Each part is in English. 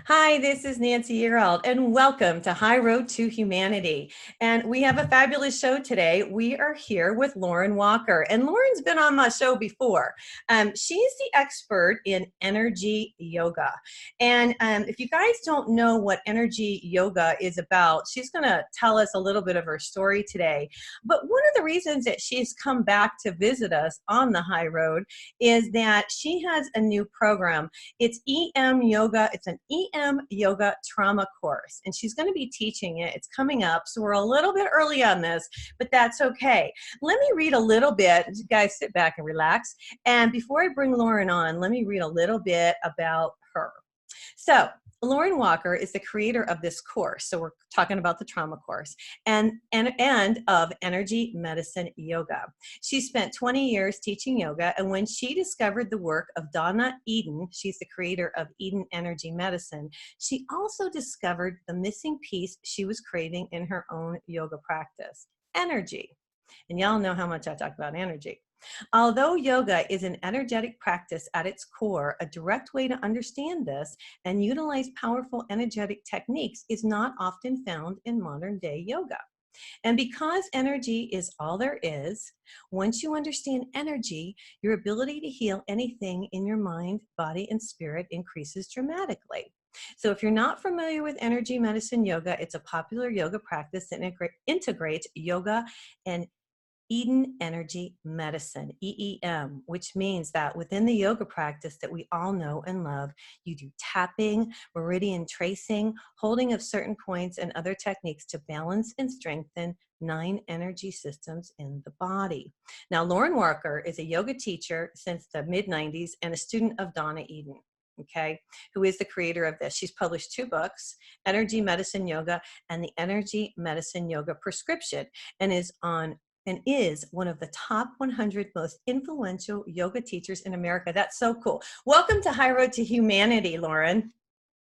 Hi, this is Nancy Yearold, and welcome to High Road to Humanity. And we have a fabulous show today. We are here with Lauren Walker, and Lauren's been on my show before. She's the expert in energy yoga. And if you guys don't know what energy yoga is about, she's going to tell us a little bit of her story today. But one of the reasons that she's come back to visit us on the High Road is that she has a new program. It's EMYoga. It's an EMYoga Trauma Course, and she's going to be teaching it. It's coming up, so we're a little bit early on this, but that's okay. Let me read a little bit. You guys sit back and relax. And before I bring Lauren on, let me read a little bit about her. So, Lauren Walker is the creator of this course. So we're talking about the trauma course and of energy medicine yoga. She spent 20 years teaching yoga, and when she discovered the work of Donna Eden, she's the creator of Eden Energy Medicine, she also discovered the missing piece she was craving in her own yoga practice: energy. And y'all know how much I talk about energy. Although yoga is an energetic practice at its core, a direct way to understand this and utilize powerful energetic techniques is not often found in modern day yoga. And because energy is all there is, once you understand energy, your ability to heal anything in your mind, body, and spirit increases dramatically. So if you're not familiar with energy medicine yoga, it's a popular yoga practice that integrates yoga and Eden Energy Medicine, EEM, which means that within the yoga practice that we all know and love, you do tapping, meridian tracing, holding of certain points, and other techniques to balance and strengthen 9 energy systems in the body. Now, Lauren Walker is a yoga teacher since the mid-90s and a student of Donna Eden. Okay, who is the creator of this. She's published 2 books, Energy Medicine Yoga and the Energy Medicine Yoga Prescription, and is one of the top 100 most influential yoga teachers in America. That's so cool. Welcome to High Road to Humanity, Lauren.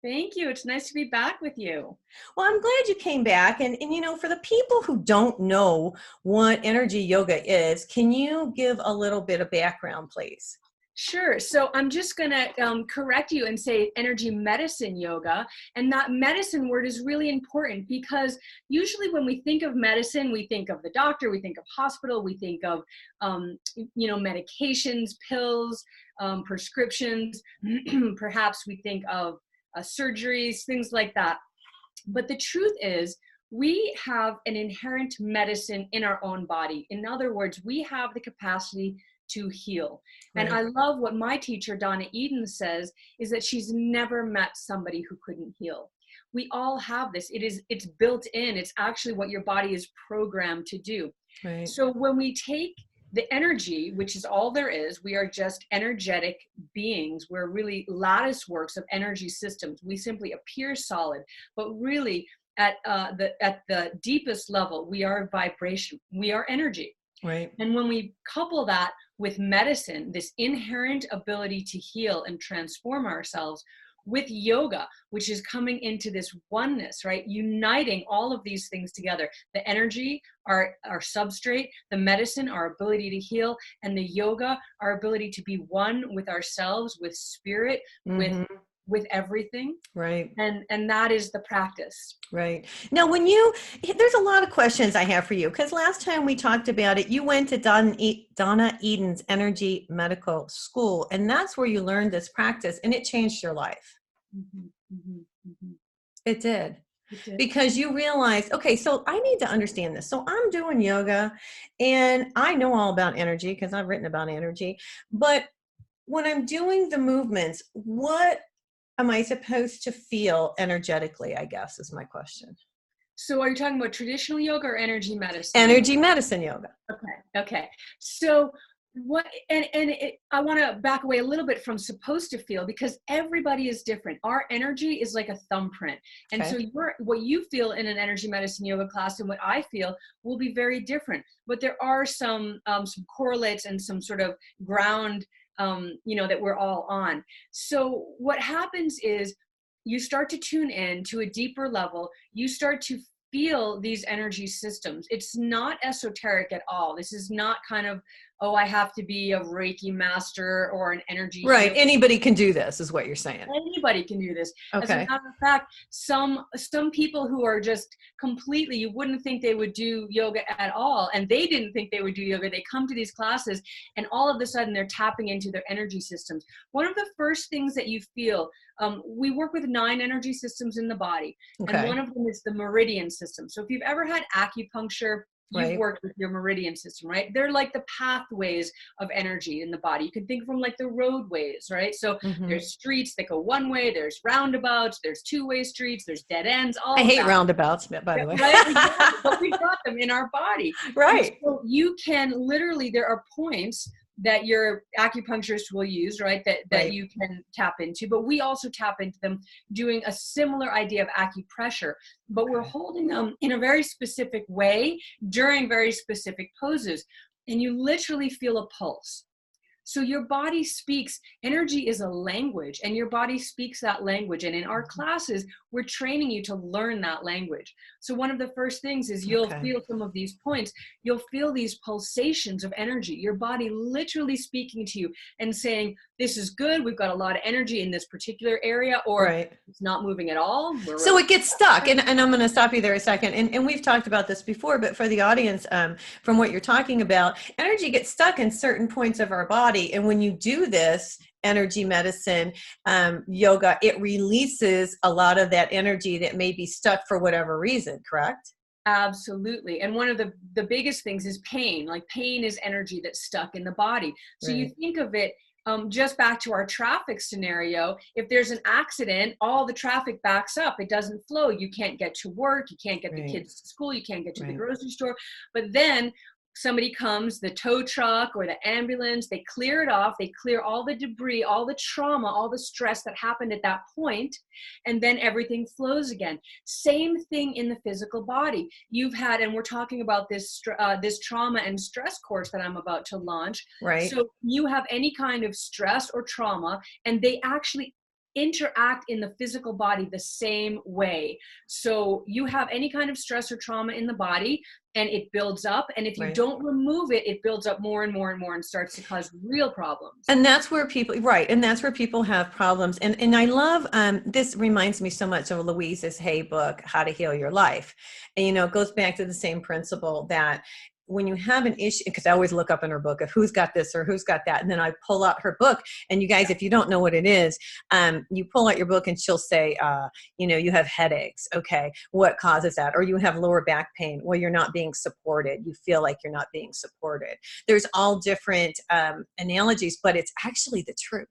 Thank you. It's nice to be back with you. Well, I'm glad you came back. And you know, for the people who don't know what energy yoga is, can you give a little bit of background, please? Sure. So I'm just going to correct you and say energy medicine yoga. And that medicine word is really important because usually when we think of medicine, we think of the doctor, we think of hospital, we think of, medications, pills, prescriptions. Perhaps we think of surgeries, things like that. But the truth is, we have an inherent medicine in our own body. In other words, we have the capacity to heal. Right. And I love what my teacher, Donna Eden, says, is that she's never met somebody who couldn't heal. We all have this. It's built in. It's actually what your body is programmed to do. Right. So when we take the energy, which is all there is, we are just energetic beings. We're really lattice works of energy systems. We simply appear solid, but really at the deepest level, we are vibration. We are energy. Right. And when we couple that with medicine, this inherent ability to heal and transform ourselves, with yoga, which is coming into this oneness, right? Uniting all of these things together. The energy, our substrate, the medicine, our ability to heal, and the yoga, our ability to be one with ourselves, with spirit, with everything. Right. And that is the practice. Right. Now, there's a lot of questions I have for you, because last time we talked about it, you went to Donna Eden's Energy Medical School, and that's where you learned this practice, and it changed your life. It did. Because you realized, okay, so I need to understand this. So I'm doing yoga, and I know all about energy because I've written about energy, but when I'm doing the movements, what am I supposed to feel energetically, I guess, is my question. So are you talking about traditional yoga or energy medicine? Energy medicine yoga. Okay. So I want to back away a little bit from supposed to feel, because everybody is different. Our energy is like a thumbprint. And so what you feel in an energy medicine yoga class and what I feel will be very different. But there are some correlates and some sort of ground that we're all on. So what happens is you start to tune in to a deeper level. You start to feel these energy systems. It's not esoteric at all. This is not kind of oh, I have to be a Reiki master or an energy Right. healer. Anybody can do this is what you're saying. Anybody can do this. Okay. As a matter of fact, some people who are just completely, you wouldn't think they would do yoga at all, and they didn't think they would do yoga. They come to these classes and all of a sudden they're tapping into their energy systems. One of the first things that you feel, we work with 9 energy systems in the body, Okay. and one of them is the meridian system. So if you've ever had acupuncture, you've Right. worked with your meridian system, right? They're like the pathways of energy in the body. You can think from like the roadways, right? So there's streets that go one way, there's roundabouts, there's two-way streets, there's dead ends. All I hate that. roundabouts, by the way. Right? Exactly. But we've got them in our body. Right. And so you can literally, there are points that your acupuncturist will use, right? That Right. you can tap into, but we also tap into them doing a similar idea of acupressure, but we're holding them in a very specific way during very specific poses. And you literally feel a pulse. So your body speaks, energy is a language, and your body speaks that language. And in our classes, we're training you to learn that language. So one of the first things is you'll feel some of these points. You'll feel these pulsations of energy, your body literally speaking to you and saying, this is good, we've got a lot of energy in this particular area, or it's not moving at all. So it gets stuck. And I'm going to stop you there a second. And we've talked about this before, but for the audience, from what you're talking about, energy gets stuck in certain points of our body. And when you do this energy medicine, yoga, it releases a lot of that energy that may be stuck for whatever reason, correct? Absolutely. And one of the biggest things is pain. Like pain is energy that's stuck in the body. So you think of it, just back to our traffic scenario, if there's an accident, all the traffic backs up. It doesn't flow. You can't get to work. You can't get the kids to school. You can't get to the grocery store. But then somebody comes, the tow truck or the ambulance, they clear it off. They clear all the debris, all the trauma, all the stress that happened at that point, and then everything flows again. Same thing in the physical body. You've had, and we're talking about this trauma and stress course that I'm about to launch. Right. So you have any kind of stress or trauma, and they actually interact in the physical body the same way. So you have any kind of stress or trauma in the body, and it builds up. And if you don't remove it, it builds up more and more and more and starts to cause real problems. And that's where people, and that's where people have problems. And I love, this reminds me so much of Louise Hay book, How to Heal Your Life. And, it goes back to the same principle that when you have an issue, because I always look up in her book of who's got this or who's got that. And then I pull out her book, and you guys, if you don't know what it is, you pull out your book and she'll say, you have headaches. Okay. What causes that? Or you have lower back pain. Well, you're not being supported. You feel like you're not being supported. There's all different analogies, but it's actually the truth.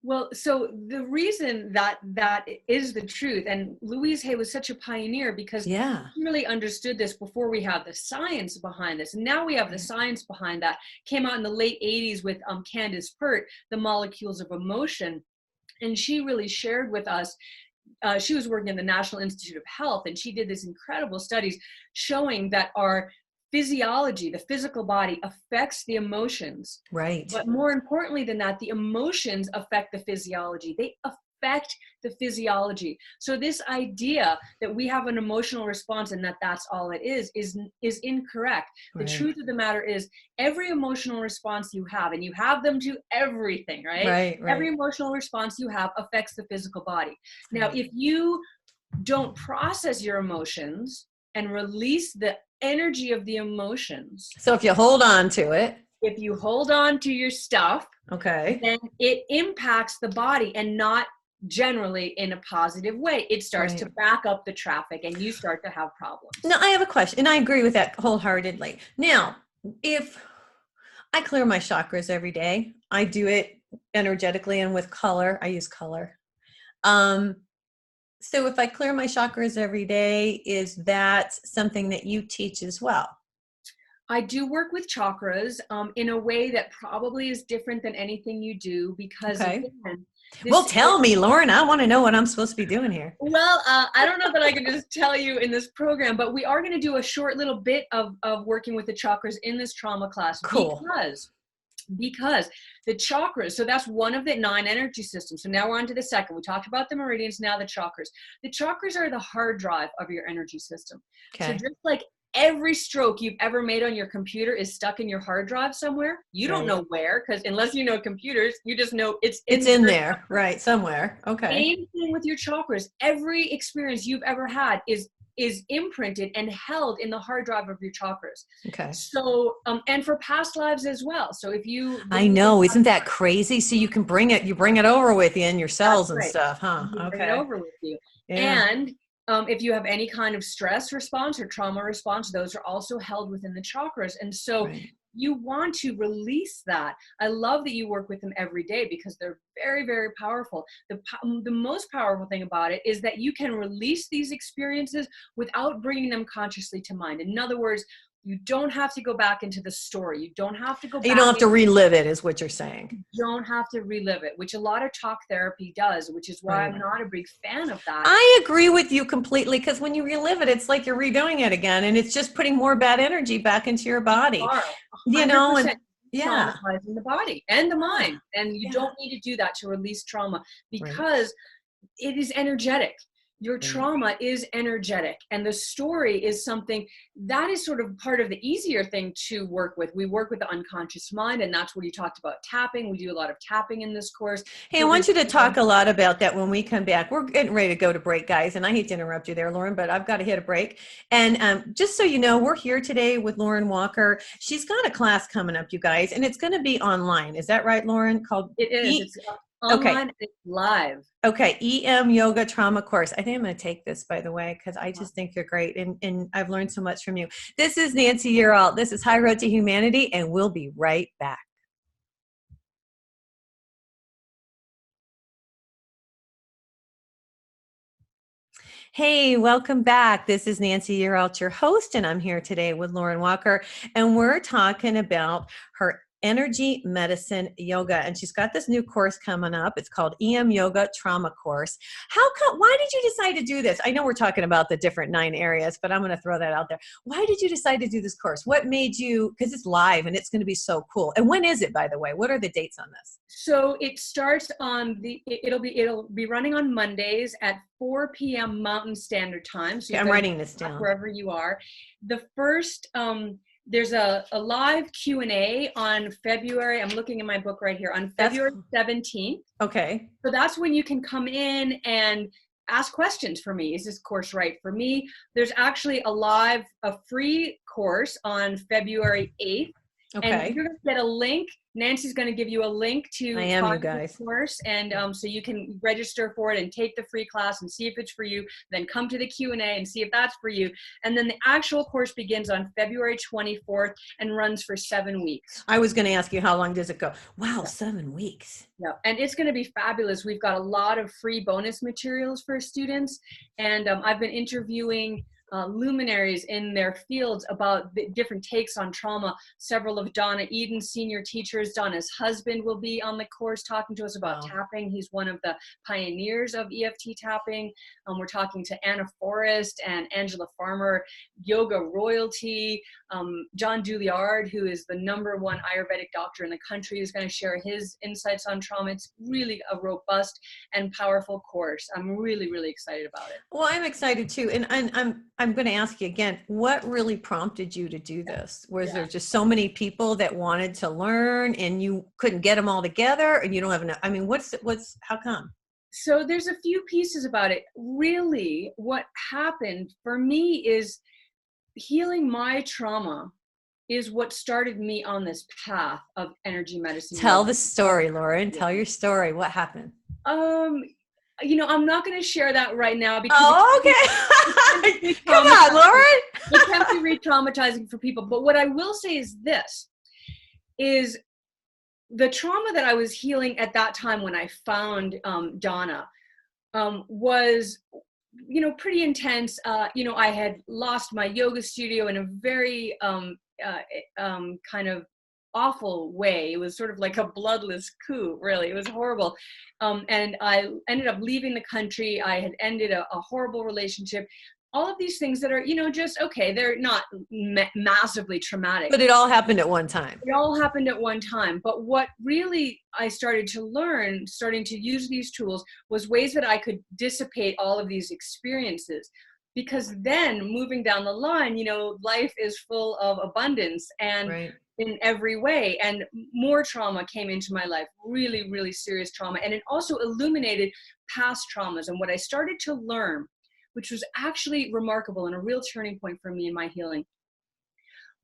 Well, so the reason that is the truth, and Louise Hay was such a pioneer because she really understood this before we have the science behind this. And now we have the science behind that. Came out in the late 80s with Candace Pert, The Molecules of Emotion. And she really shared with us, she was working in the National Institute of Health, and she did this incredible studies showing that our physiology, the physical body, affects the emotions. Right. But more importantly than that, the emotions affect the physiology. They affect the physiology. So this idea that we have an emotional response and that's all it is incorrect. The truth of the matter is every emotional response you have, and you have them to everything, right? Every emotional response you have affects the physical body. Now, if you don't process your emotions and release the energy of the emotions. So if you hold on to it. If you hold on to your stuff. Okay. Then it impacts the body, and not generally in a positive way. It starts to back up the traffic, and you start to have problems. Now, I have a question, and I agree with that wholeheartedly. Now, if I clear my chakras every day, I do it energetically and with color. I use color. So if I clear my chakras every day, is that something that you teach as well? I do work with chakras in a way that probably is different than anything you do, because again, well, tell me, Lauren, I want to know what I'm supposed to be doing here. Well, I don't know that I can just tell you in this program, but we are going to do a short little bit of working with the chakras in this trauma class. Cool. Because the chakras, so that's one of the 9 energy systems. So now we're on to the second. We talked about the meridians, now the chakras. The chakras are the hard drive of your energy system. So just like every stroke you've ever made on your computer is stuck in your hard drive somewhere. You don't know where, because unless you know computers, you just know it's in there, right? Somewhere. Okay. Same thing with your chakras. Every experience you've ever had is imprinted and held in the hard drive of your chakras. Okay. So, and for past lives as well. So if you, I know, isn't that crazy? So you can bring it over with you in your cells and stuff, huh? You bring it Okay. over with you. Yeah. And if you have any kind of stress response or trauma response, those are also held within the chakras. And so you want to release that. I love that you work with them every day because they're very, very powerful. The most powerful thing about it is that you can release these experiences without bringing them consciously to mind. In other words, you don't have to go back into the story. You don't have to go back. You don't have to relive it, is what you're saying. You don't have to relive it, which a lot of talk therapy does, which is why I'm not a big fan of that. I agree with you completely, because when you relive it, it's like you're redoing it again, and it's just putting more bad energy back into your body. You know, and traumatizing the body and the mind. And you don't need to do that to release trauma, because it is energetic. Your trauma is energetic, and the story is something that is sort of part of the easier thing to work with. We work with the unconscious mind, and that's where you talked about tapping. We do a lot of tapping in this course. Hey, I want you to talk a lot about that when we come back. We're getting ready to go to break, guys, and I hate to interrupt you there, Lauren, but I've got to hit a break. And just so you know, we're here today with Lauren Walker. She's got a class coming up, you guys, and it's going to be online. Is that right, Lauren? It is. It's online. It's live. Okay, EMYoga Trauma Course. I think I'm going to take this, by the way, because I just think you're great, and I've learned so much from you. This is Nancy Yearout. This is High Road to Humanity, and we'll be right back. Hey, welcome back. This is Nancy Yearout, your host, and I'm here today with Lauren Walker, and we're talking about her energy medicine yoga, and she's got this new course coming up. It's called EMYoga Trauma Course. Why did you decide to do this? I know we're talking about the different 9 areas, but I'm going to throw that out there. Why did you decide to do this course? What made you, because it's live and it's going to be so cool. And when is it, by the way? What are the dates on this? So it starts on it'll be running on Mondays at 4 p.m. Mountain Standard Time. So I'm writing this down. Wherever you are. The first, there's a live Q&A on February. I'm looking in my book right here on February 17th. Okay. So that's when you can come in and ask questions for me. Is this course right for me? There's actually a free course on February 8th. Okay. And you're going to get a link. Nancy's going to give you a link to the course, and so you can register for it and take the free class and see if it's for you. Then come to the Q&A and see if that's for you. And then the actual course begins on February 24th and runs for 7 weeks. I was going to ask you, how long does it go? Wow, 7 weeks. Yeah, and it's going to be fabulous. We've got a lot of free bonus materials for students, and I've been interviewing luminaries in their fields about the different takes on trauma. Several of Donna Eden's senior teachers. Donna's husband will be on the course talking to us about tapping. He's one of the pioneers of EFT tapping. We're talking to Anna Forrest and Angela Farmer, yoga royalty. John Douillard, who is the #1 Ayurvedic doctor in the country, is going to share his insights on trauma. It's really a robust and powerful course. I'm really, really excited about it. Well, I'm excited too. And I'm going to ask you again, what really prompted you to do this? Was there just so many people that wanted to learn and you couldn't get them all together, and you don't have enough? I mean, how come? So there's a few pieces about it. Really, what happened for me is healing my trauma is what started me on this path of energy medicine. Tell the story, Lauren. Tell your story. What happened? I'm not going to share that right now because okay. Come on, Lauren. It can be re-traumatizing for people. But what I will say is this, is the trauma that I was healing at that time when I found Donna was, pretty intense. I had lost my yoga studio in a very kind of awful way. It was sort of like a bloodless coup, really. It was horrible. And I ended up leaving the country. I had ended a horrible relationship. All of these things that are, just, okay, they're not massively traumatic. But it all happened at one time. It all happened at one time. But what really I started to learn, starting to use these tools, was ways that I could dissipate all of these experiences. because then moving down the line, life is full of abundance and Right. in every way. And more trauma came into my life, really, really serious trauma. And it also illuminated past traumas. And what I started to learn, which was actually remarkable and a real turning point for me in my healing.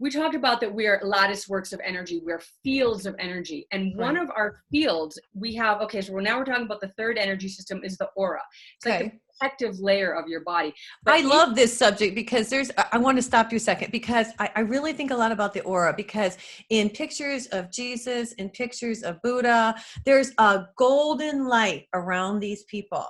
We talked about that we are lattice works of energy. We're fields of energy. And one of our fields we have, so now we're talking about the third energy system is the aura. It's like the protective layer of your body. But I love this subject because I want to stop you a second because I really think a lot about the aura, because in pictures of Jesus, in pictures of Buddha, there's a golden light around these people.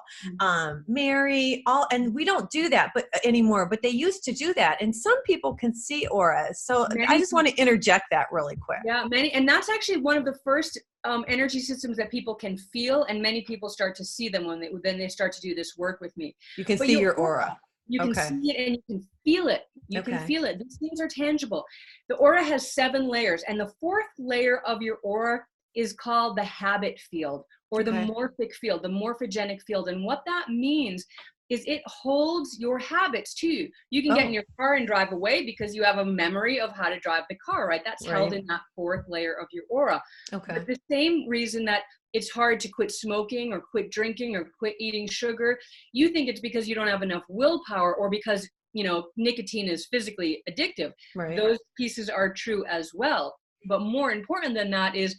Mary, and we don't do that anymore, but they used to do that. And some people can see auras. So I just want to interject that really quick. Yeah, and that's actually one of the first energy systems that people can feel, and many people start to see them when they start to do this work with me. You can see your aura. You can see it and you can feel it. You can feel it. These things are tangible. The aura has 7 layers, and the 4th layer of your aura is called the habit field, or the morphic field, the morphogenic field. And what that means is it holds your habits too. You can get in your car and drive away because you have a memory of how to drive the car, right? That's held in that 4th layer of your aura. But the same reason that it's hard to quit smoking or quit drinking or quit eating sugar, you think it's because you don't have enough willpower or because, nicotine is physically addictive. Those pieces are true as well. But more important than that is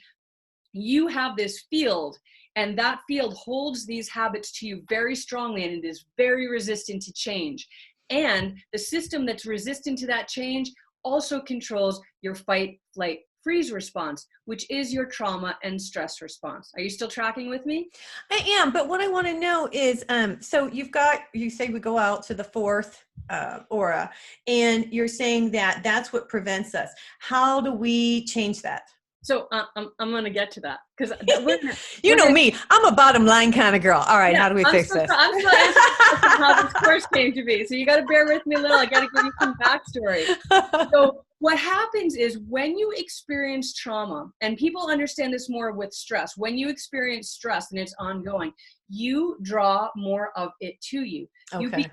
you have this field, and that field holds these habits to you very strongly, and it is very resistant to change. And the system that's resistant to that change also controls your fight, flight, freeze response, which is your trauma and stress response. Are you still tracking with me? I am, but what I want to know is, so you say we go out to the 4th aura, and you're saying that that's what prevents us. How do we change that? So I'm going to get to that because you know me, I'm a bottom line kind of girl. All right, how do we fix this? I'm still answering how this course came to be. So you got to bear with me a little. I got to give you some backstory. So what happens is when you experience trauma, and people understand this more with stress, when you experience stress and it's ongoing, you draw more of it to you.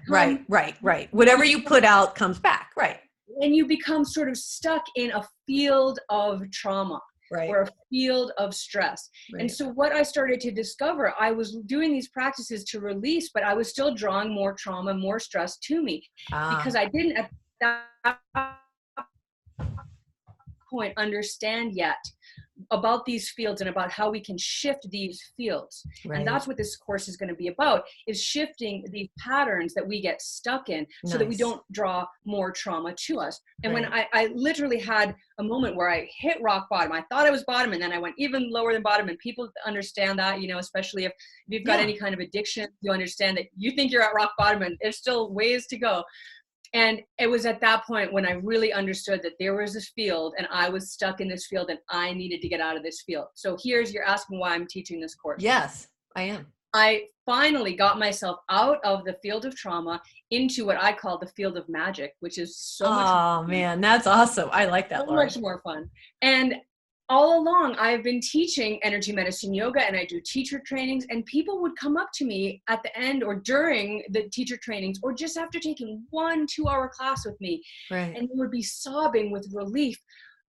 Right. Whatever you put out comes back. Right. And you become sort of stuck in a field of trauma. Or a field of stress. And so what I started to discover, I was doing these practices to release, but I was still drawing more trauma, more stress to me because I didn't at that point understand yet about these fields and about how we can shift these fields. And that's what this course is going to be about, is shifting these patterns that we get stuck in so that we don't draw more trauma to us. And when I literally had a moment where I hit rock bottom, I thought I was bottom, and then I went even lower than bottom. And people understand that, especially if you've got any kind of addiction, you understand that you think you're at rock bottom and there's still ways to go. And it was at that point when I really understood that there was this field and I was stuck in this field and I needed to get out of this field. So you're asking why I'm teaching this course. Yes, I am. I finally got myself out of the field of trauma into what I call the field of magic, which is so much fun. Man, that's awesome. I like that. So much more fun. And all along, I've been teaching energy medicine yoga, and I do teacher trainings, and people would come up to me at the end or during the teacher trainings or just after taking 1 2-hour class with me, and they would be sobbing with relief.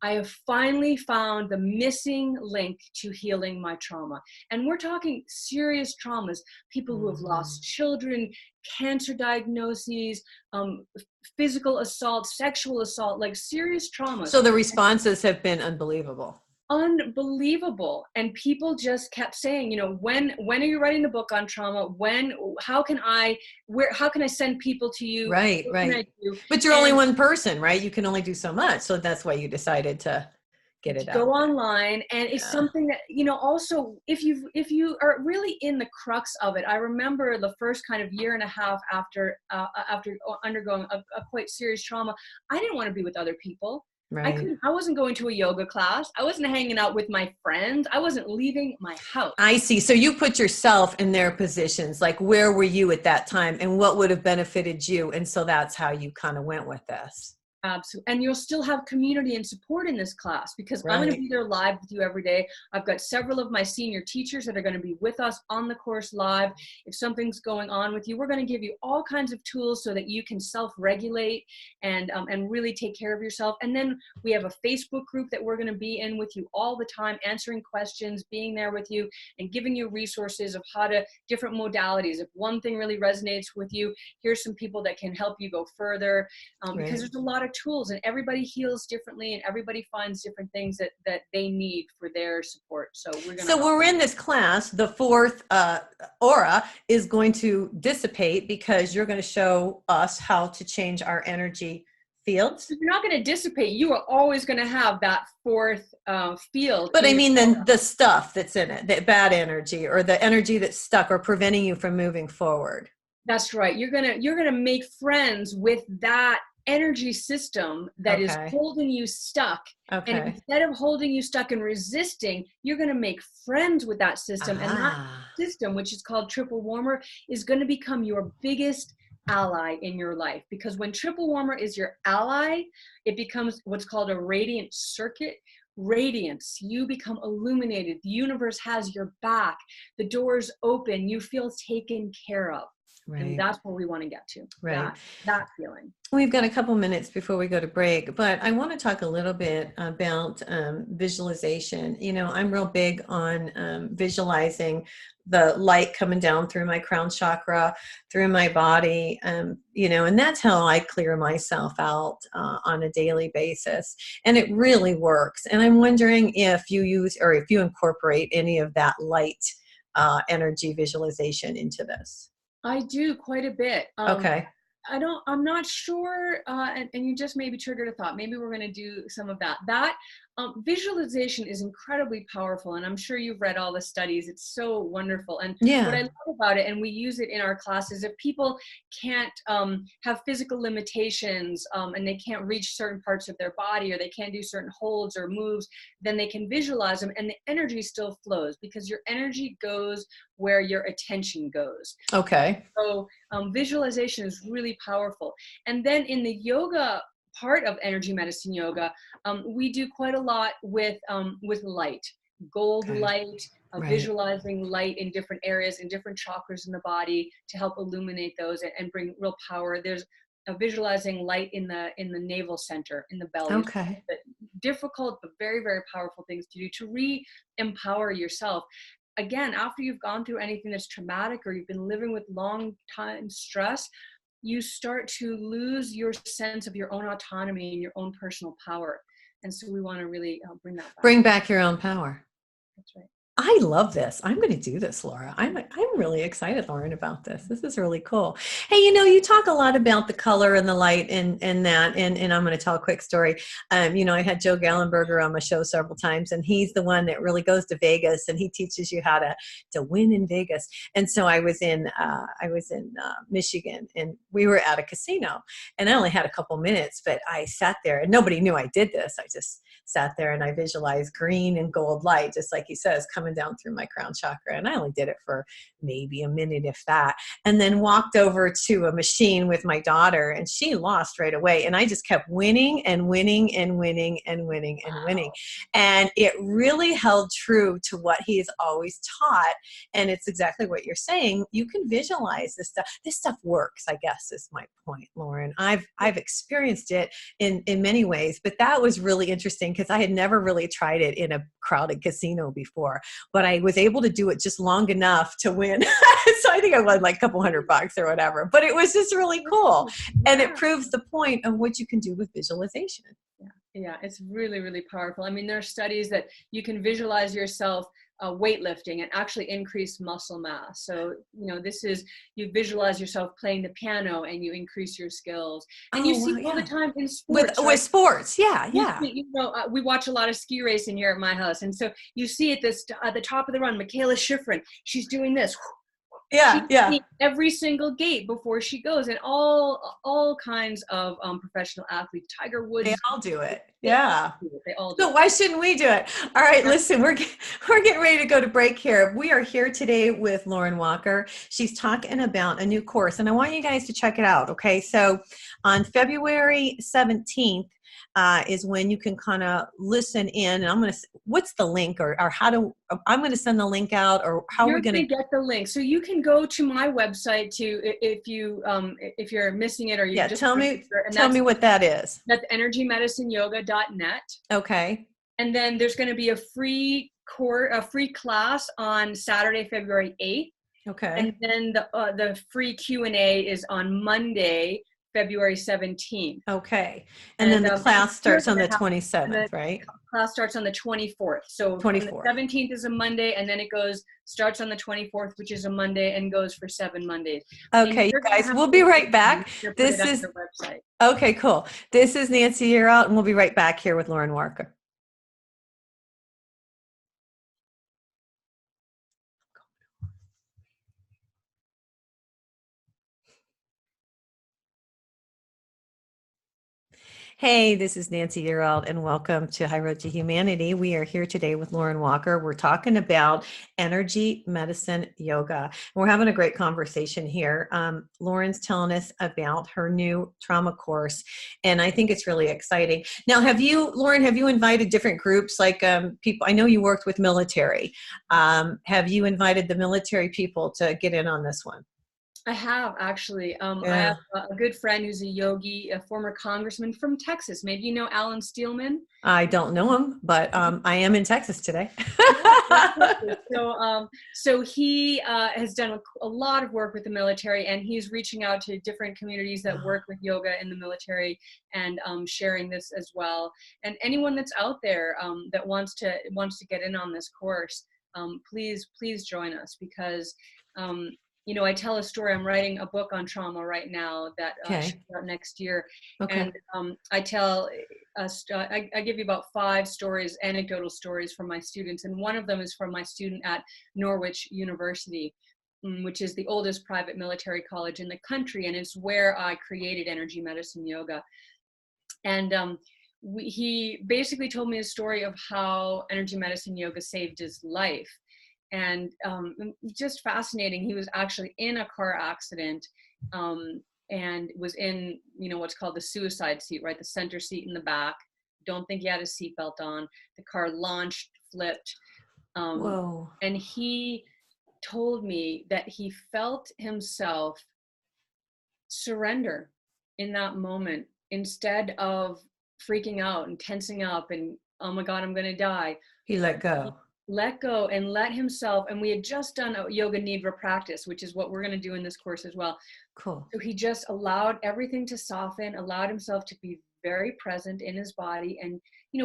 I have finally found the missing link to healing my trauma. And we're talking serious traumas, people who have lost children, cancer diagnoses, physical assault, sexual assault, like serious traumas. So the responses have been unbelievable. Unbelievable. And people just kept saying, when are you writing the book on trauma? How can I send people to you? Right. But you're only one person, right? You can only do so much. So that's why you decided to get it out. Go online. And it's something that, also if you are really in the crux of it, I remember the first kind of year and a half after undergoing a quite serious trauma, I didn't want to be with other people. I wasn't going to a yoga class. I wasn't hanging out with my friends. I wasn't leaving my house. I see. So you put yourself in their positions, like where were you at that time and what would have benefited you? And so that's how you kind of went with this. Absolutely. And you'll still have community and support in this class, because I'm going to Right. be there live with you every day. I've got several of my senior teachers that are going to be with us on the course live. If something's going on with you, we're going to give you all kinds of tools so that you can self-regulate and really take care of yourself. And then we have a Facebook group that we're going to be in with you all the time, answering questions, being there with you, and giving you resources of how to, different modalities. If one thing really resonates with you, here's some people that can help you go further, because there's a lot of tools, and everybody heals differently, and everybody finds different things that they need for their support. So we're in this class. The fourth aura is going to dissipate because you're going to show us how to change our energy fields. You're not going to dissipate. You are always going to have that fourth field. But I mean, then the stuff that's in it, the bad energy or the energy that's stuck or preventing you from moving forward. That's right. You're gonna make friends with that energy system that is holding you stuck. And instead of holding you stuck and resisting, you're going to make friends with that system. And that system, which is called triple warmer, is going to become your biggest ally in your life. Because when triple warmer is your ally, it becomes what's called a radiant circuit. Radiance, you become illuminated. The universe has your back. The doors open. You feel taken care of. Right. And that's where we want to get to. Right. That feeling. We've got a couple minutes before we go to break, but I want to talk a little bit about visualization. You know, I'm real big on visualizing the light coming down through my crown chakra, through my body, you know, and that's how I clear myself out on a daily basis. And it really works. And I'm wondering if you use or if you incorporate any of that light energy visualization into this. I do quite a bit. I'm not sure. And you just maybe triggered a thought. Maybe we're going to do some of that. Visualization is incredibly powerful. And I'm sure you've read all the studies. It's so wonderful. And what I love about it, and we use it in our classes, if people can't have physical limitations and they can't reach certain parts of their body, or they can't do certain holds or moves, then they can visualize them, and the energy still flows, because your energy goes where your attention goes. So visualization is really powerful. And then in the yoga part of energy medicine yoga, we do quite a lot with light, gold light, visualizing light in different areas, in different chakras in the body to help illuminate those and bring real power. There's visualizing light in the navel center, in the belly. Difficult, but very, very powerful things to do to re-empower yourself. Again, after you've gone through anything that's traumatic, or you've been living with long time stress, you start to lose your sense of your own autonomy and your own personal power. And so we want to really bring that back. Bring back your own power. That's right. I love this. I'm going to do this, Laura. I'm really excited, Lauren, about this. This is really cool. Hey, you know, you talk a lot about the color and the light and that, and I'm going to tell a quick story. You know, I had Joe Gallenberger on my show several times, and he's the one that really goes to Vegas, and he teaches you how to win in Vegas. And so I was in Michigan, and we were at a casino, and I only had a couple minutes, but I sat there, and nobody knew I did this. I just sat there and I visualized green and gold light, just like he says, coming down through my crown chakra. And I only did it for maybe a minute, if that, and then walked over to a machine with my daughter, and she lost right away. And I just kept winning and winning and winning and winning and winning. And it really held true to what he has always taught. And it's exactly what you're saying. You can visualize this stuff. This stuff works, I guess, is my point, Lauren. I've experienced it in many ways, but that was really interesting because I had never really tried it in a crowded casino before, but I was able to do it just long enough to win. So I think I won like a couple $100 or whatever, but it was just really cool. And it proves the point of what you can do with visualization. Yeah, it's really, really powerful. I mean, there are studies that you can visualize yourself weightlifting and actually increase muscle mass. So, you know, this is, you visualize yourself playing the piano and you increase your skills. And you see all the time in sports. With sports, yeah. You know, we watch a lot of ski racing here at my house. And so you see at the top of the run, Michaela Schifrin, she's doing this. Yeah, yeah. Every single gate before she goes, and all kinds of professional athletes. Tiger Woods. They all do it. Yeah. They all do So it. why shouldn't we do it? All right, listen, we're getting ready to go to break here. We are here today with Lauren Walker. She's talking about a new course, and I want you guys to check it out. Okay, so on February 17th is when you can kind of listen in. And what's the link, or I'm going to send the link out, or how are we going to get the link? So you can go to my website if you're missing it, or you just tell me what that is. That's EMYoga.net. Okay. And then there's going to be a free class on Saturday, February 8th. Okay. And then the free Q&A is on Monday, February 17th. Okay. And then the class starts on the 27th, right? Class starts on the 24th. So 24th. The 17th is a Monday, and then it starts on the 24th, which is a Monday, and goes for 7 Mondays. Okay, you guys, we'll be right back. This is their website. Okay, cool. This is Nancy Yearout, and we'll be right back here with Lauren Walker. Hey, this is Nancy Yearout, and welcome to High Road to Humanity. We are here today with Lauren Walker. We're talking about energy medicine yoga. We're having a great conversation here. Lauren's telling us about her new trauma course, and I think it's really exciting. Now, Lauren, have you invited different groups, like people? I know you worked with military. Have you invited the military people to get in on this one? I have, actually. I have a good friend who's a yogi, a former congressman from Texas. Maybe you know Alan Steelman? I don't know him, but I am in Texas today. So he has done a lot of work with the military, and he's reaching out to different communities that work with yoga in the military, and sharing this as well. And anyone that's out there that wants to get in on this course, please join us, because I tell a story. I'm writing a book on trauma right now that should be out next year. Okay. And I give you about 5 stories, anecdotal stories from my students. And one of them is from my student at Norwich University, which is the oldest private military college in the country. And it's where I created energy medicine yoga. And he basically told me a story of how energy medicine yoga saved his life. And just fascinating. He was actually in a car accident and was in, what's called the suicide seat, right? The center seat in the back. Don't think he had a seatbelt on. The car launched, flipped. Whoa. And he told me that he felt himself surrender in that moment, instead of freaking out and tensing up and, oh my God, I'm going to die. He let go. Let go and let himself. And we had just done a yoga nidra practice, which is what we're going to do in this course as well. Cool. So he just allowed everything to soften, allowed himself to be very present in his body. And,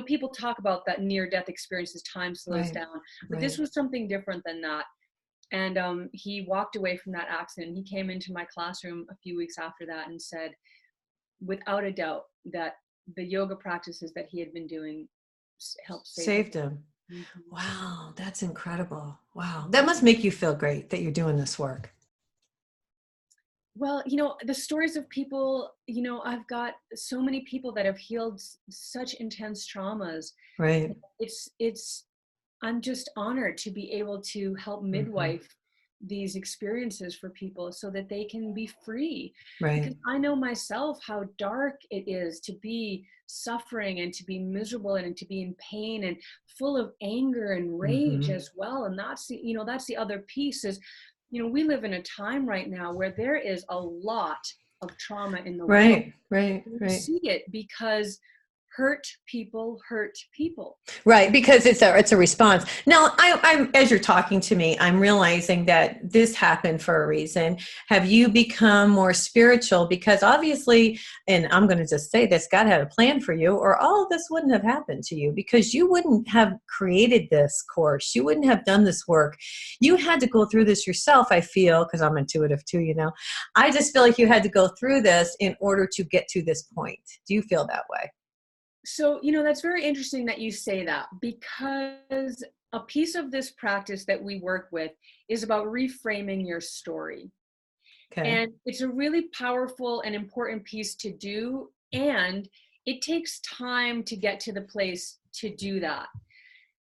people talk about that near-death experience as time slows down, but this was something different than that. And he walked away from that accident. He came into my classroom a few weeks after that and said, without a doubt, that the yoga practices that he had been doing helped save him. Mm-hmm. Wow, that's incredible. Wow. That must make you feel great that you're doing this work. Well, the stories of people, I've got so many people that have healed such intense traumas. Right. I'm just honored to be able to help midwife these experiences for people so that they can be free. Right. Because I know myself how dark it is to be suffering and to be miserable and to be in pain and full of anger and rage as well. And that's the other piece is, we live in a time right now where there is a lot of trauma in the world. Right. We see it because hurt people. Right, because it's a response. Now, I'm as you're talking to me, I'm realizing that this happened for a reason. Have you become more spiritual? Because obviously, and I'm going to just say this, God had a plan for you, or all of this wouldn't have happened to you, because you wouldn't have created this course. You wouldn't have done this work. You had to go through this yourself, I feel, because I'm intuitive too, I just feel like you had to go through this in order to get to this point. Do you feel that way? So, that's very interesting that you say that, because a piece of this practice that we work with is about reframing your story. Okay. And it's a really powerful and important piece to do. And it takes time to get to the place to do that.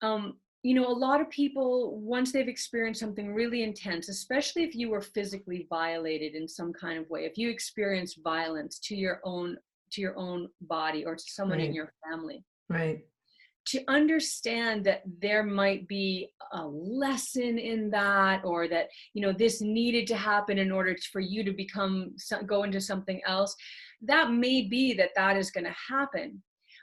A lot of people, once they've experienced something really intense, especially if you were physically violated in some kind of way, if you experienced violence to your own body or to someone in your family, Right. to understand that there might be a lesson in that, or that, this needed to happen in order for you to go into something else, that may be that is going to happen.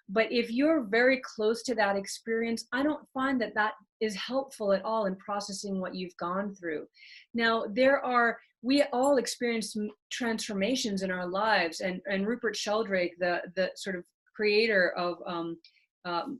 But if you're very close to that experience, I don't find that is helpful at all in processing what you've gone through. Now, we all experience transformations in our lives, and Rupert Sheldrake, the sort of creator of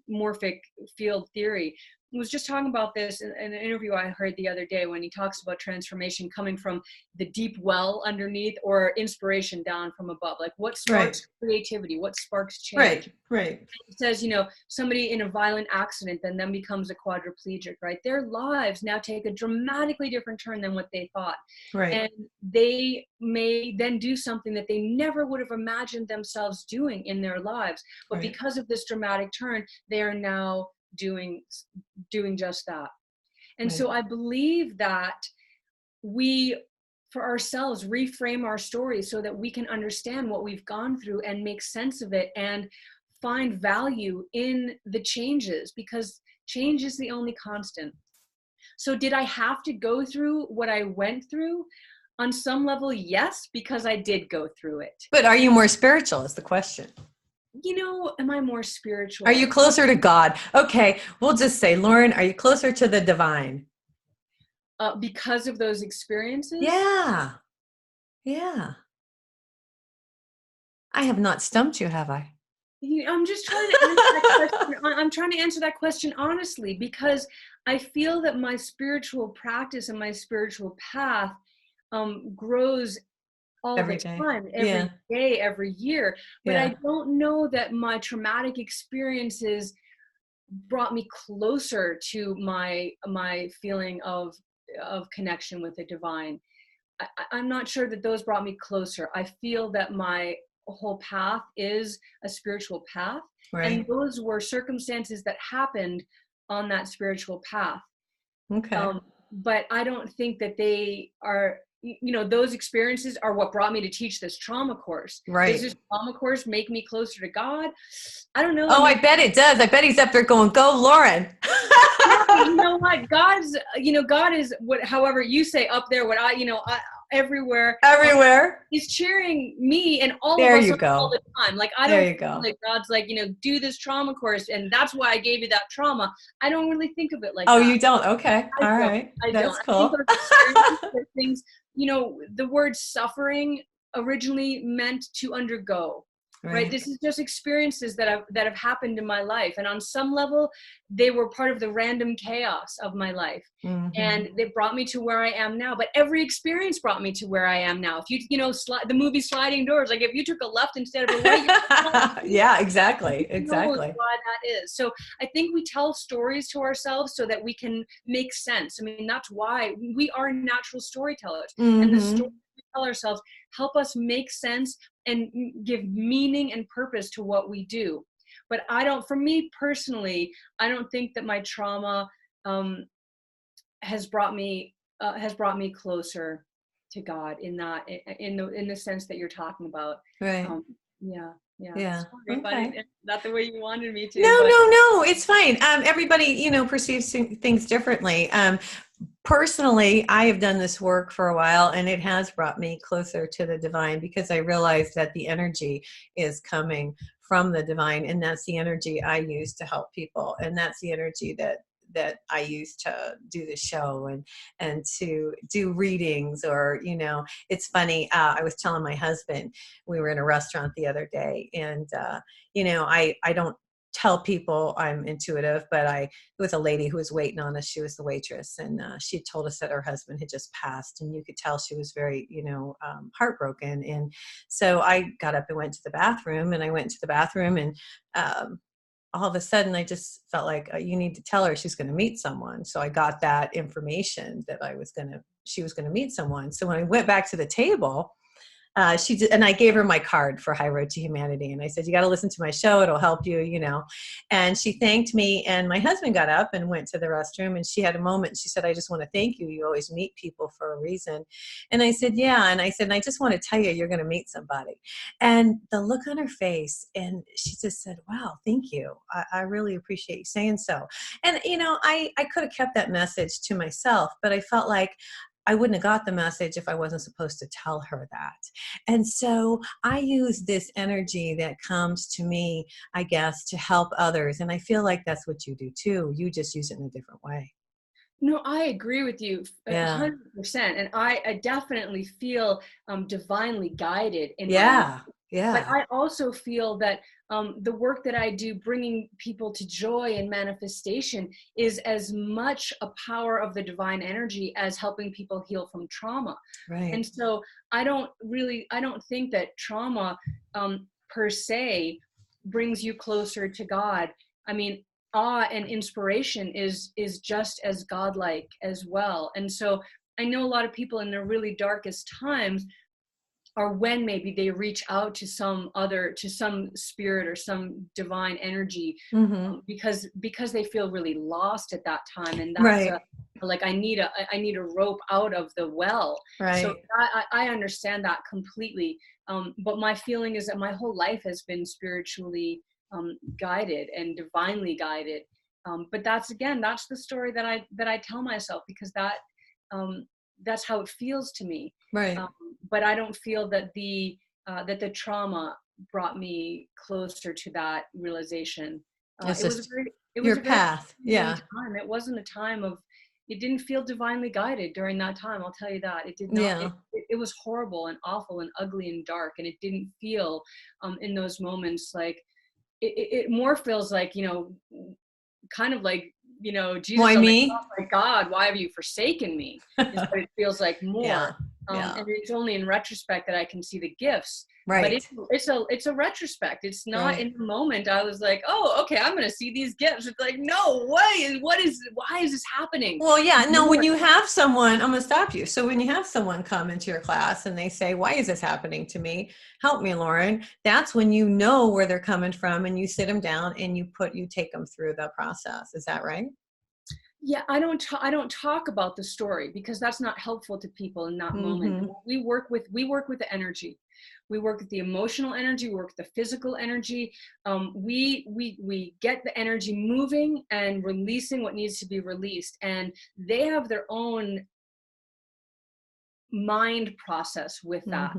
morphic field theory, was just talking about this in an interview I heard the other day, when he talks about transformation coming from the deep well underneath, or inspiration down from above. Like, what sparks creativity? What sparks change? Right. It says, somebody in a violent accident then becomes a quadriplegic, right? Their lives now take a dramatically different turn than what they thought. Right. And they may then do something that they never would have imagined themselves doing in their lives. But because of this dramatic turn, they are now doing just that. And so I believe that we, for ourselves, reframe our story so that we can understand what we've gone through and make sense of it, and find value in the changes, because change is the only constant. So did I have to go through what I went through? On some level, yes, because I did go through it. But are you more spiritual is the question. Am I more spiritual? Are you closer to God? Okay, we'll just say, Lauren, are you closer to the divine? Because of those experiences? Yeah. I have not stumped you, have I? I'm just trying to answer that question. I'm trying to answer that question honestly, because I feel that my spiritual practice and my spiritual path grows all the time, every day, every year. But I don't know that my traumatic experiences brought me closer to my feeling of connection with the divine. I'm not sure that those brought me closer. I feel that my whole path is a spiritual path. And those were circumstances that happened on that spiritual path. Okay. But I don't think that they are, those experiences are what brought me to teach this trauma course. Does this trauma course make me closer to God? I don't know. I bet it does. I bet he's up there going, go, Lauren. You know what? God is what, however you say up there, what everywhere. He's cheering me and all of us all the time. Like, I don't feel like God's like, do this trauma course, and that's why I gave you that trauma. I don't really think of it like that. Oh, you don't? Okay. All right. That's cool. I think those things, the word suffering originally meant to undergo. Right. This is just experiences that have happened in my life. And on some level, they were part of the random chaos of my life. Mm-hmm. And they brought me to where I am now. But every experience brought me to where I am now. If you, the movie Sliding Doors, like if you took a left instead of a right. Yeah, exactly. Exactly. Why that is. So I think we tell stories to ourselves so that we can make sense. I mean, that's why we are natural storytellers. Mm-hmm. And the stories we tell ourselves help us make sense and give meaning and purpose to what we do. But for me personally, I don't think that my trauma has brought me closer to God in the sense that you're talking about. Right. Yeah. Sorry, okay. Not the way you wanted me to. No, it's fine. Everybody, perceives things differently. Personally, I have done this work for a while, and it has brought me closer to the divine, because I realized that the energy is coming from the divine, and that's the energy I use to help people, and that's the energy that I use to do the show and to do readings. Or, it's funny. I was telling my husband, we were in a restaurant the other day, and, I don't tell people I'm intuitive, but it was a lady who was waiting on us. She was the waitress, and she told us that her husband had just passed, and you could tell she was very, heartbroken. And so I got up and went to the bathroom, and all of a sudden I just felt like, you need to tell her she's going to meet someone. So I got that information that she was going to meet someone. So when I went back to the table, she did, and I gave her my card for High Road to Humanity. And I said, you got to listen to my show. It'll help you, and she thanked me. And my husband got up and went to the restroom, and she had a moment. She said, I just want to thank you. You always meet people for a reason. And I said, yeah. And I said, and I just want to tell you, you're going to meet somebody. And the look on her face, and she just said, wow, thank you. I really appreciate you saying so. And, I could have kept that message to myself, but I felt like I wouldn't have got the message if I wasn't supposed to tell her that. And so I use this energy that comes to me, I guess, to help others. And I feel like that's what you do too. You just use it in a different way. No, I agree with you Yeah. 100%. And I definitely feel divinely guided in my life. Yeah. But Yeah. I also feel that the work that I do, bringing people to joy and manifestation, is as much a power of the divine energy as helping people heal from trauma. Right. And so I don't think that trauma per se brings you closer to God. I mean, awe and inspiration is just as godlike as well. And so I know a lot of people in their really darkest times, or when maybe they reach out to some spirit or some divine energy, because they feel really lost at that time, and that's right. Like I need a rope out of the well. Right. So I understand that completely. But my feeling is that my whole life has been spiritually guided and divinely guided. But that's the story that I tell myself, because that's how it feels to me. Right. But I don't feel that the trauma brought me closer to that realization. It's It was just a your very path. Yeah. time. It wasn't a time of. It didn't feel divinely guided during that time. I'll tell you that. It did not. Yeah. It was horrible and awful and ugly and dark, and it didn't feel in those moments like. It more feels like, kind of like, Jesus Why on the me? cross, like, God, why have you forsaken me? Is what it feels like more. Yeah. Yeah. And it's only in retrospect that I can see the gifts. Right. But it's a retrospect. It's not Right. in the moment. I was like, oh, okay, I'm going to see these gifts. It's like, no way. Why is this happening? Well, yeah, no, when you have someone, I'm going to stop you. So when you have someone come into your class and they say, why is this happening to me? Help me, Lauren. That's when you know where they're coming from, and you sit them down and you take them through the process. Is that right? Yeah, I don't talk about the story, because that's not helpful to people in that moment. We work with the energy. We work with the emotional energy. We work with the physical energy. We get the energy moving and releasing what needs to be released. And they have their own mind process with that.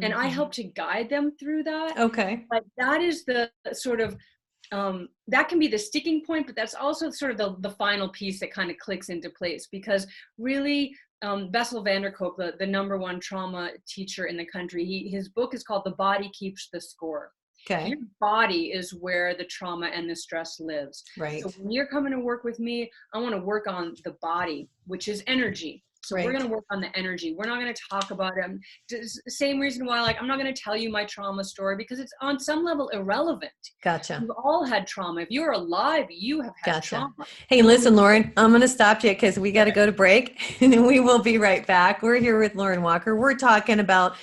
And I help to guide them through that. Okay. But that is the sort of that can be the sticking point, but that's also sort of the final piece that kind of clicks into place, because really, Bessel van der Kolk, the number one trauma teacher in the country, his book is called The Body Keeps the Score. Okay. Your body is where the trauma and the stress lives. Right. So when you're coming to work with me, I want to work on the body, which is energy. So we're going to work on the energy. We're not going to talk about it. Same reason why, like, I'm not going to tell you my trauma story, because it's on some level irrelevant. Gotcha. We've all had trauma. If you're alive, you have had trauma. Hey, listen, Lauren, I'm going to stop you because we got to go to break, and we will be right back. We're here with Lauren Walker. We're talking about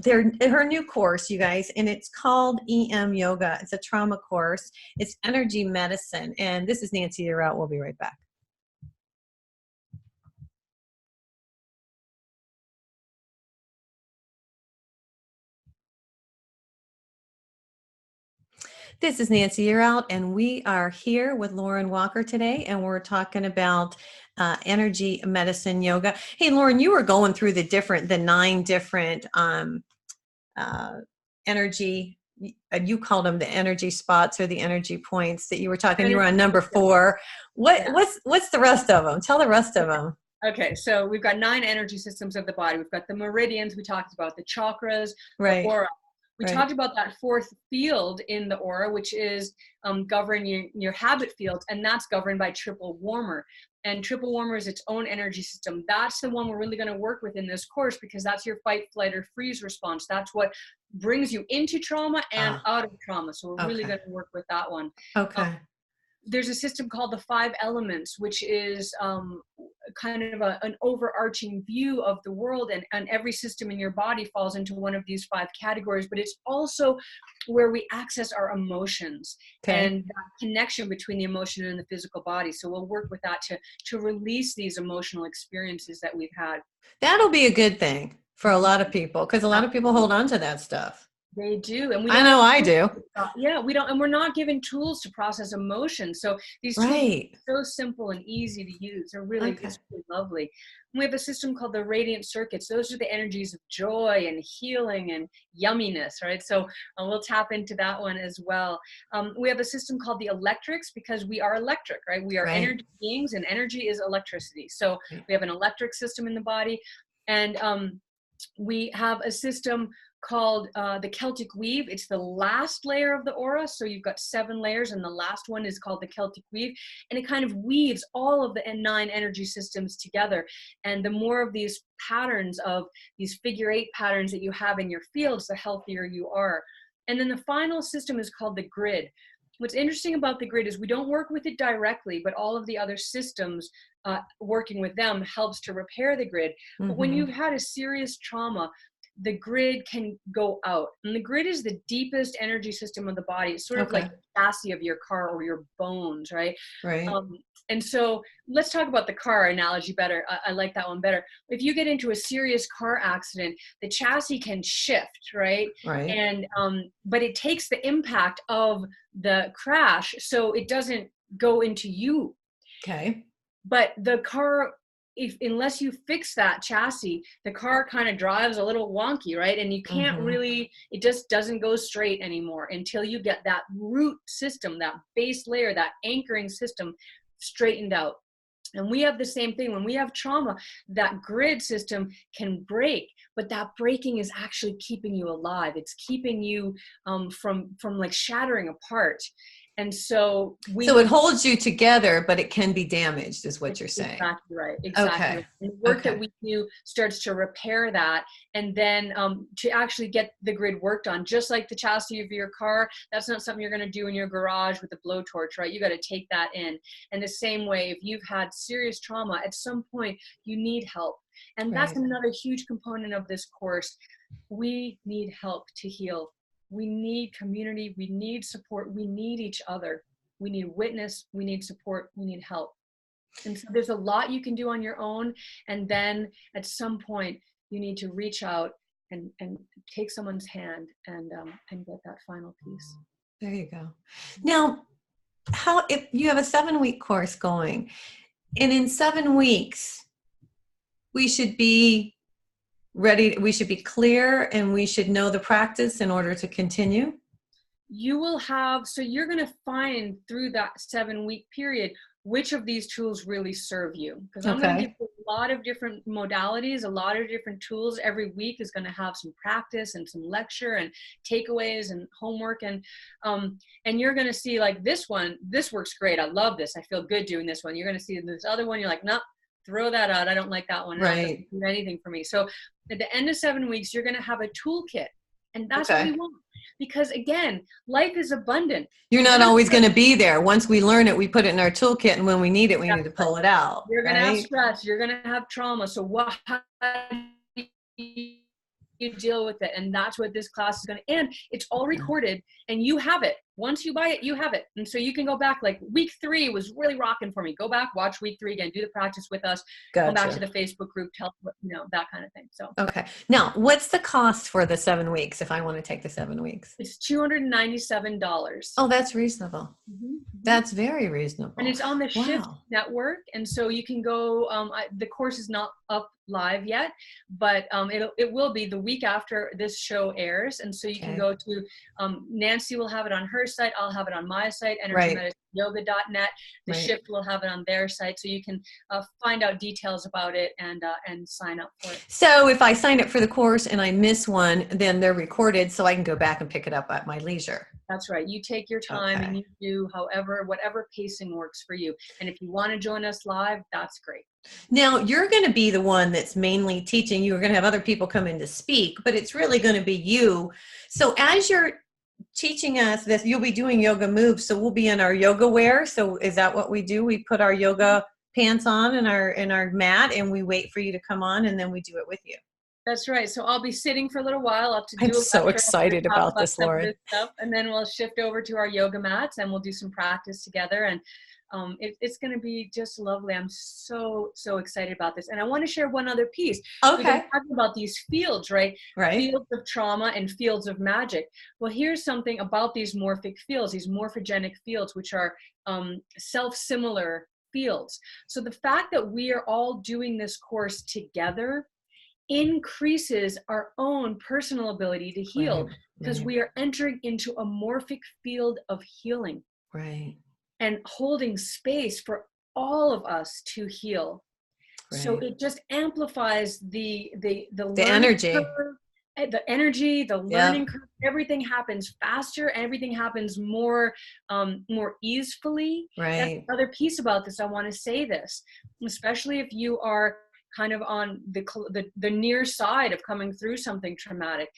her new course, you guys, and it's called EMYoga. It's a trauma course. It's energy medicine. And this is Nancy. You're out. We'll be right back. This is Nancy Yearout, and we are here with Lauren Walker today, and we're talking about energy medicine yoga. Hey, Lauren, you were going through the 9 different energy. You called them the energy spots or the energy points that you were talking. You were on number 4. What's the rest of them? Tell the rest of them. Okay, so we've got 9 energy systems of the body. We've got the meridians. We talked about the chakras, right. The aura. We talked about that 4th field in the aura, which is governing your habit field, and that's governed by triple warmer. And triple warmer is its own energy system. That's the one we're really going to work with in this course, because that's your fight, flight, or freeze response. That's what brings you into trauma and out of trauma. So we're really going to work with that one. Okay. there's a system called the 5 elements, which is kind of an overarching view of the world, and every system in your body falls into one of these 5 categories, but it's also where we access our emotions and that connection between the emotion and the physical body. So we'll work with that to release these emotional experiences that we've had. That'll be a good thing for a lot of people, because a lot of people hold on to that stuff. They do. And I know I do. Yeah, we don't, and we're not given tools to process emotion. So these tools are so simple and easy to use. They're really, it's really lovely. We have a system called the radiant circuits. Those are the energies of joy and healing and yumminess, right? So we'll tap into that one as well. We have a system called the electrics, because we are electric, right? We are energy beings, and energy is electricity. So we have an electric system in the body. And we have a system called the Celtic weave. It's the last layer of the aura. So you've got 7 layers, and the last one is called the Celtic weave. And it kind of weaves all of the 9 energy systems together. And the more of these patterns, of these figure 8 patterns that you have in your fields, the healthier you are. And then the final system is called the grid. What's interesting about the grid is we don't work with it directly, but all of the other systems working with them helps to repair the grid. But when you've had a serious trauma, the grid can go out. And the grid is the deepest energy system of the body. It's sort of like the chassis of your car or your bones, right? And so let's talk about the car analogy better. I like that one better. If you get into a serious car accident, the chassis can shift, right? And but it takes the impact of the crash, so it doesn't go into you. But the car, unless you fix that chassis, the car kind of drives a little wonky, right? And you can't really, it just doesn't go straight anymore until you get that root system, that base layer, that anchoring system straightened out. And we have the same thing. When we have trauma, that grid system can break, but that breaking is actually keeping you alive. It's keeping you from like shattering apart. And so it holds you together, but it can be damaged, is what you're saying. Exactly right. Exactly. Right. And the work that we do starts to repair that. And then to actually get the grid worked on, just like the chassis of your car, that's not something you're going to do in your garage with a blowtorch, right? You got to take that in. And the same way, if you've had serious trauma, at some point you need help. And that's another huge component of this course. We need help to heal. We need community, we need support, we need each other. We need witness, we need support, we need help. And so there's a lot you can do on your own. And then at some point you need to reach out and take someone's hand and get that final piece. There you go. Now, if you have a 7-week course going, and in 7 weeks, we should be ready, we should be clear, and we should know the practice in order to continue? You will have, so you're going to find through that 7-week period which of these tools really serve you. Because I'm going to give you a lot of different modalities, a lot of different tools. Every week is going to have some practice and some lecture and takeaways and homework. And you're going to see, like, this one, this works great. I love this. I feel good doing this one. You're going to see this other one. You're like, nope, throw that out. I don't like that one. It doesn't do anything for me. So at the end of 7 weeks, you're going to have a toolkit. And that's what we want. Because again, life is abundant. You're not always going to be there. Once we learn it, we put it in our toolkit. And when we need it, we need to pull it out. You're going to have stress. You're going to have trauma. So how do you deal with it? And that's what this class is going to, and it's all recorded and you have it. Once you buy it, you have it. And so you can go back, like week 3 was really rocking for me. Go back, watch week 3 again, do the practice with us, come back to the Facebook group, tell, that kind of thing. So, okay. Now, what's the cost for the 7 weeks if I want to take the 7 weeks? It's $297. Oh, that's reasonable. That's very reasonable. And it's on the Shift Network. And so you can go, the course is not up live yet, but it will be the week after this show airs. And so you can go to, Nancy will have it on her site. I'll have it on my site, EMYoga.net. The Shift will have it on their site. So you can find out details about it and sign up for it. So if I sign up for the course and I miss one, then they're recorded so I can go back and pick it up at my leisure. That's right. You take your time and you do whatever pacing works for you. And if you want to join us live, that's great. Now, you're going to be the one that's mainly teaching. You're going to have other people come in to speak, but it's really going to be you. So as you're teaching us this. You'll be doing yoga moves, so we'll be in our yoga wear. So is that what we do? We put our yoga pants on and our mat, and we wait for you to come on, and then we do it with you. That's right. So I'll be sitting for a little while up to do I'm a so lecture, excited talk about this, some of Lauren. this stuff, and then we'll shift over to our yoga mats and we'll do some practice together. And it's going to be just lovely. I'm so excited about this. And I want to share one other piece. Okay. We've been talking about these fields, right? Right. Fields of trauma and fields of magic. Well, here's something about these morphic fields, these morphogenic fields, which are self-similar fields. So the fact that we are all doing this course together increases our own personal ability to heal, because we are entering into a morphic field of healing, right, and holding space for all of us to heal. Right. So it just amplifies the energy. Curve, the energy, the learning curve. Everything happens faster. Everything happens more easily. Right. That's another piece about this. I want to say this, especially if you are kind of on the near side of coming through something traumatic.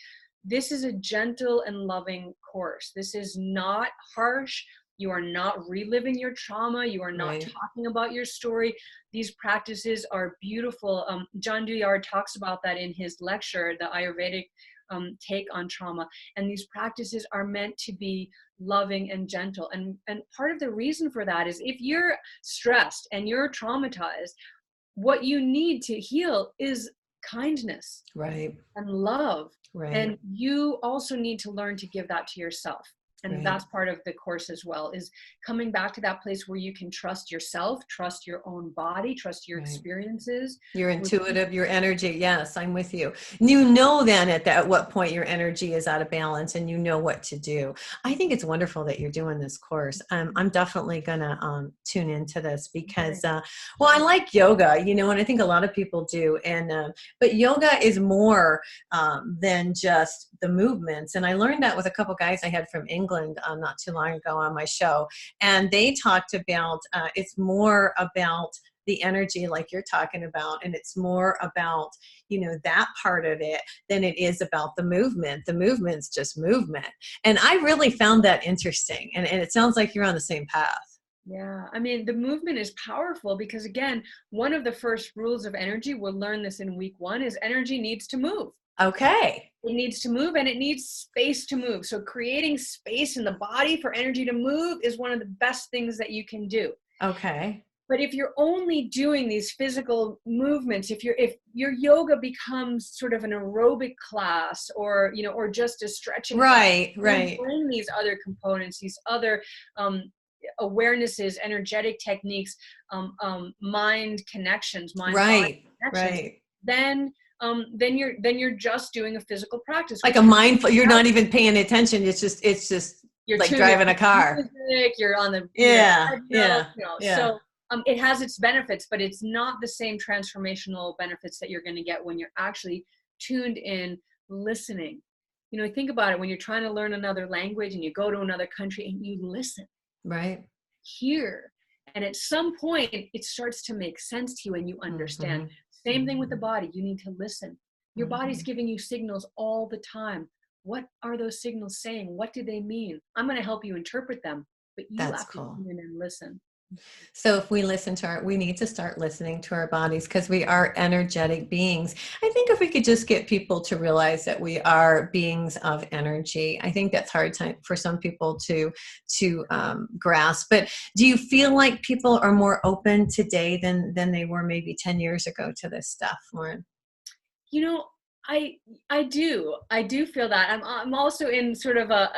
This is a gentle and loving course. This is not harsh. You are not reliving your trauma. You are not talking about your story. These practices are beautiful. John Duyard talks about that in his lecture, the Ayurvedic take on trauma. And these practices are meant to be loving and gentle. And part of the reason for that is if you're stressed and you're traumatized, what you need to heal is kindness, and love. And you also need to learn to give that to yourself. And that's part of the course as well, is coming back to that place where you can trust yourself, trust your own body, trust your experiences. Your intuitive, your energy. Yes, I'm with you. You know then at what point your energy is out of balance and you know what to do. I think it's wonderful that you're doing this course. I'm definitely going to tune into this because, well, I like yoga, and I think a lot of people do. But yoga is more than just the movements. And I learned that with a couple guys I had from England not too long ago on my show, and they talked about it's more about the energy like you're talking about, and it's more about that part of it than it is about the movement. The movement's just movement, and I really found that interesting, and it sounds like you're on the same path. Yeah, I mean, the movement is powerful because, again, one of the first rules of energy, we'll learn this in week 1, is energy needs to move. Okay. It needs to move, and it needs space to move. So creating space in the body for energy to move is one of the best things that you can do. Okay. But if you're only doing these physical movements, if your yoga becomes sort of an aerobic class or just a stretching class, bring these other components, these other awarenesses, energetic techniques, mind connections, mind-body connections, then you're just doing a physical practice, like a mindful. You're not even paying attention. It's just you're like driving a car. Music, you're on the So it has its benefits, but it's not the same transformational benefits that you're going to get when you're actually tuned in, listening. Think about it. When you're trying to learn another language and you go to another country and you listen, hear, and at some point it starts to make sense to you and you understand. Same thing with the body. You need to listen. Your body's giving you signals all the time. What are those signals saying? What do they mean? I'm going to help you interpret them, but you have to tune in and listen. So if we we need to start listening to our bodies because we are energetic beings. I think if we could just get people to realize that we are beings of energy, I think that's hard for some people to grasp. But do you feel like people are more open today than they were maybe 10 years ago to this stuff, Lauren? I do feel that. I'm also in sort of a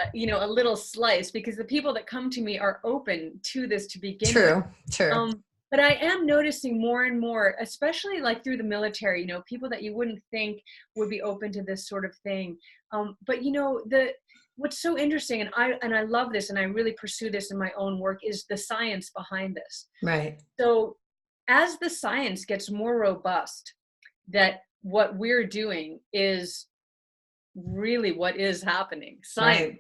little slice because the people that come to me are open to this to begin with. True. But I am noticing more and more, especially like through the military, people that you wouldn't think would be open to this sort of thing. But what's so interesting, and I love this, and I really pursue this in my own work, is the science behind this. Right. So as the science gets more robust, that what we're doing is really what is happening. Science,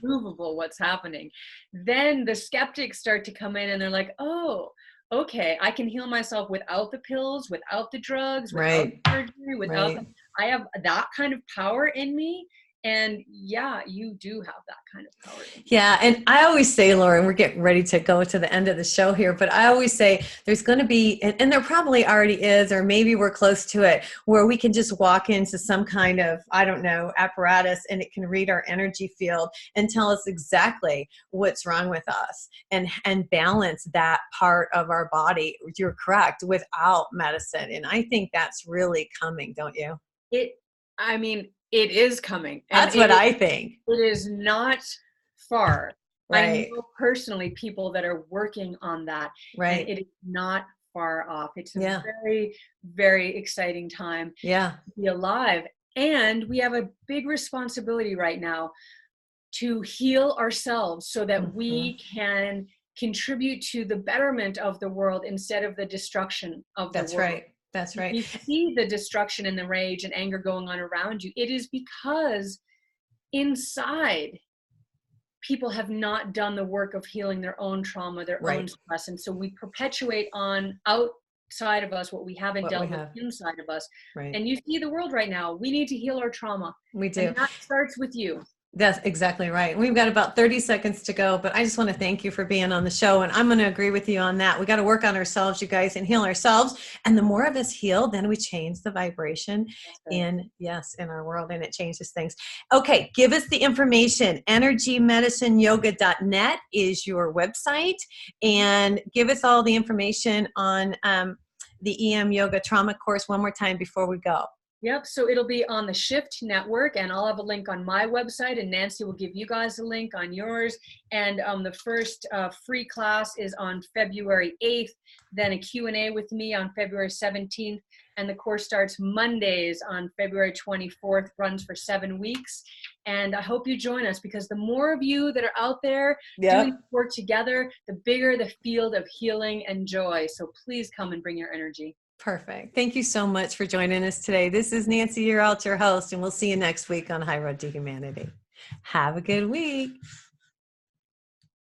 provable what's happening. Then the skeptics start to come in and they're like, oh, okay, I can heal myself without the pills, without the drugs, without the surgery, I have that kind of power in me. And yeah, you do have that kind of power. Yeah. And I always say, Lauren, we're getting ready to go to the end of the show here, but I always say there's going to be, and there probably already is, or maybe we're close to it, where we can just walk into some kind of, I don't know, apparatus, and it can read our energy field and tell us exactly what's wrong with us and balance that part of our body. You're correct, without medicine. And I think that's really coming, don't you? I mean, it is coming. And that's what I think. It is not far. Right. I know personally people that are working on that. Right. And it is not far off. It's a Yeah. very, very exciting time to be alive. And we have a big responsibility right now to heal ourselves so that we can contribute to the betterment of the world instead of the destruction of the world. That's right. That's right. You see the destruction and the rage and anger going on around you. It is because inside people have not done the work of healing their own trauma, their own stress. And so we perpetuate on outside of us what we haven't dealt with inside of us. Right. And you see the world right now. We need to heal our trauma. We do. And that starts with you. That's exactly right. We've got about 30 seconds to go, but I just want to thank you for being on the show. And I'm going to agree with you on that. We got to work on ourselves, you guys, and heal ourselves. And the more of us heal, then we change the vibration in our world, and it changes things. Okay. Give us the information. EnergyMedicineYoga.net is your website, and give us all the information on the EMYoga Trauma Course one more time before we go. Yep. So it'll be on the Shift Network, and I'll have a link on my website, and Nancy will give you guys a link on yours. And the first free class is on February 8th, then a Q&A with me on February 17th. And the course starts Mondays on February 24th, runs for 7 weeks. And I hope you join us, because the more of you that are out there doing work together, the bigger the field of healing and joy. So please come and bring your energy. Perfect. Thank you so much for joining us today. This is Nancy, your host, and we'll see you next week on High Road to Humanity. Have a good week.